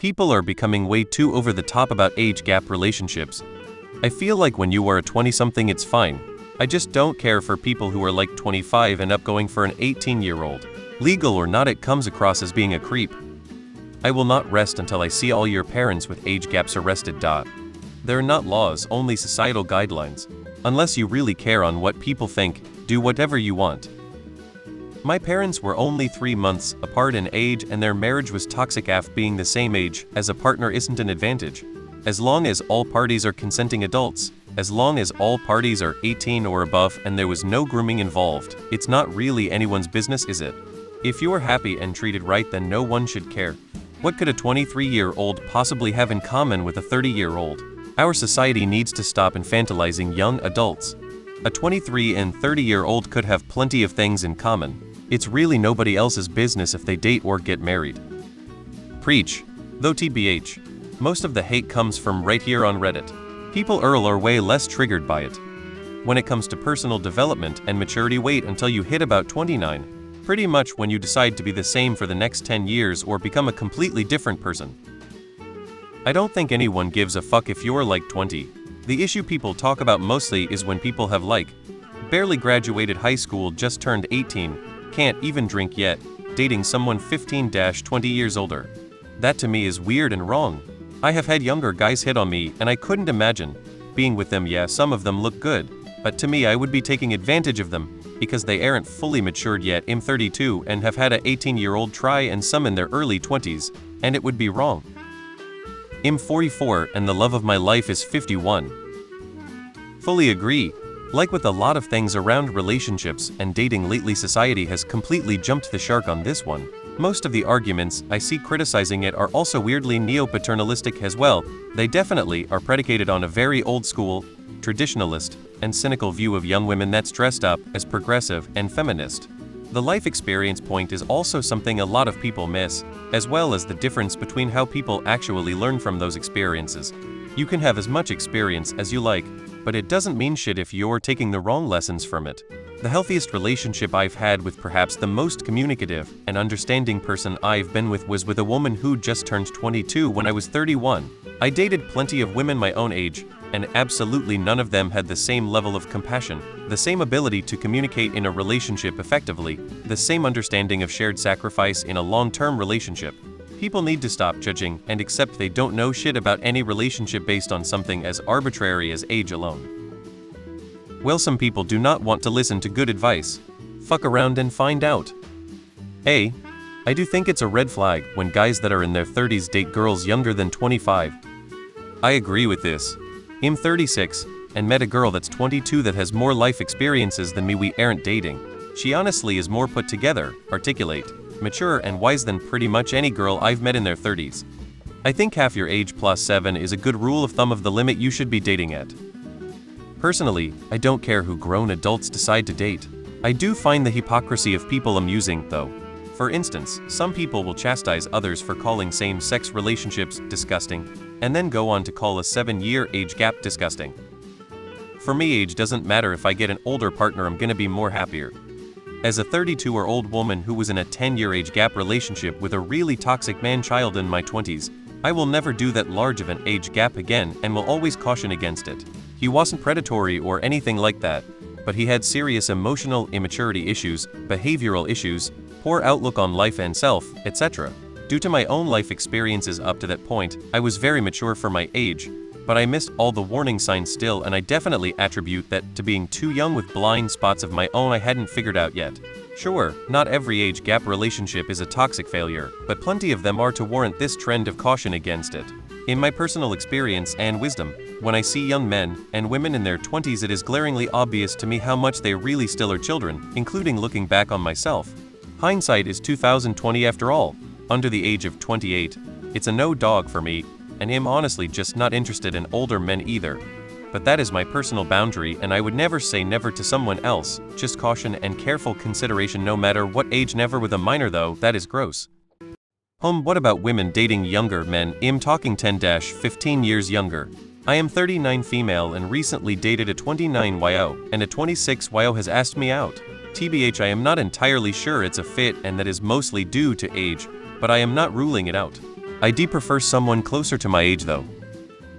People are becoming way too over the top about age gap relationships. I feel like when you are a 20-something it's fine. I just don't care for people who are like 25 and up going for an 18-year-old. Legal or not, it comes across as being a creep. I will not rest until I see all your parents with age gaps arrested. They're not laws, only societal guidelines. Unless you really care on what people think, do whatever you want. My parents were only 3 months apart in age and their marriage was toxic. Being the same age as a partner isn't an advantage. As long as all parties are consenting adults, as long as all parties are 18 or above and there was no grooming involved, it's not really anyone's business, is it? If you're happy and treated right, then no one should care. What could a 23-year-old possibly have in common with a 30-year-old? Our society needs to stop infantilizing young adults. A 23 and 30-year-old could have plenty of things in common. It's really nobody else's business if they date or get married. Preach. Though TBH, most of the hate comes from right here on Reddit. People are way less triggered by it. When it comes to personal development and maturity, wait until you hit about 29. Pretty much when you decide to be the same for the next 10 years or become a completely different person. I don't think anyone gives a fuck if you're like 20. The issue people talk about mostly is when people have barely graduated high school, just turned 18, can't even drink yet, dating someone 15-20 years older. That to me is weird and wrong. I have had younger guys hit on me and I couldn't imagine being with them. Yeah, some of them look good, but to me I would be taking advantage of them because they aren't fully matured yet. I'm 32 and have had a 18-year-old try and some in their early 20s, and it would be wrong. I'm 44 and the love of my life is 51. Fully agree. Like with a lot of things around relationships and dating lately, society has completely jumped the shark on this one. Most of the arguments I see criticizing it are also weirdly neo-paternalistic as well. They definitely are predicated on a very old school, traditionalist, and cynical view of young women that's dressed up as progressive and feminist. The life experience point is also something a lot of people miss, as well as the difference between how people actually learn from those experiences. You can have as much experience as you like, but it doesn't mean shit if you're taking the wrong lessons from it. The healthiest relationship I've had with perhaps the most communicative and understanding person I've been with was with a woman who just turned 22 when I was 31. I dated plenty of women my own age, and absolutely none of them had the same level of compassion, the same ability to communicate in a relationship effectively, the same understanding of shared sacrifice in a long-term relationship. People need to stop judging and accept they don't know shit about any relationship based on something as arbitrary as age alone. Well, some people do not want to listen to good advice. Fuck around and find out. I do think it's a red flag when guys that are in their 30s date girls younger than 25. I agree with this. I'm 36 and met a girl that's 22 that has more life experiences than me. We aren't dating. She honestly is more put together, articulate, mature and wise than pretty much any girl I've met in their 30s. I think half your age plus 7 is a good rule of thumb of the limit you should be dating at. Personally, I don't care who grown adults decide to date. I do find the hypocrisy of people amusing, though. For instance, some people will chastise others for calling same-sex relationships disgusting, and then go on to call a 7-year age gap disgusting. For me, age doesn't matter. If I get an older partner, I'm gonna be more happier. As a 32-year-old woman who was in a 10-year age gap relationship with a really toxic man-child in my 20s, I will never do that large of an age gap again and will always caution against it. He wasn't predatory or anything like that, but he had serious emotional immaturity issues, behavioral issues, poor outlook on life and self, etc. Due to my own life experiences up to that point, I was very mature for my age, but I missed all the warning signs still, and I definitely attribute that to being too young with blind spots of my own I hadn't figured out yet. Sure, not every age gap relationship is a toxic failure, but plenty of them are to warrant this trend of caution against it. In my personal experience and wisdom, when I see young men and women in their 20s, it is glaringly obvious to me how much they really still are children, including looking back on myself. Hindsight is 2020 after all. Under the age of 28, it's a no dog for me, and I'm honestly just not interested in older men either. But that is my personal boundary, and I would never say never to someone else, just caution and careful consideration no matter what age. Never with a minor though, that is gross. What about women dating younger men? I'm talking 10-15 years younger. I am 39 female and recently dated a 29-YO, and a 26-YO has asked me out. TBH, I am not entirely sure it's a fit and that is mostly due to age, but I am not ruling it out. I do prefer someone closer to my age though.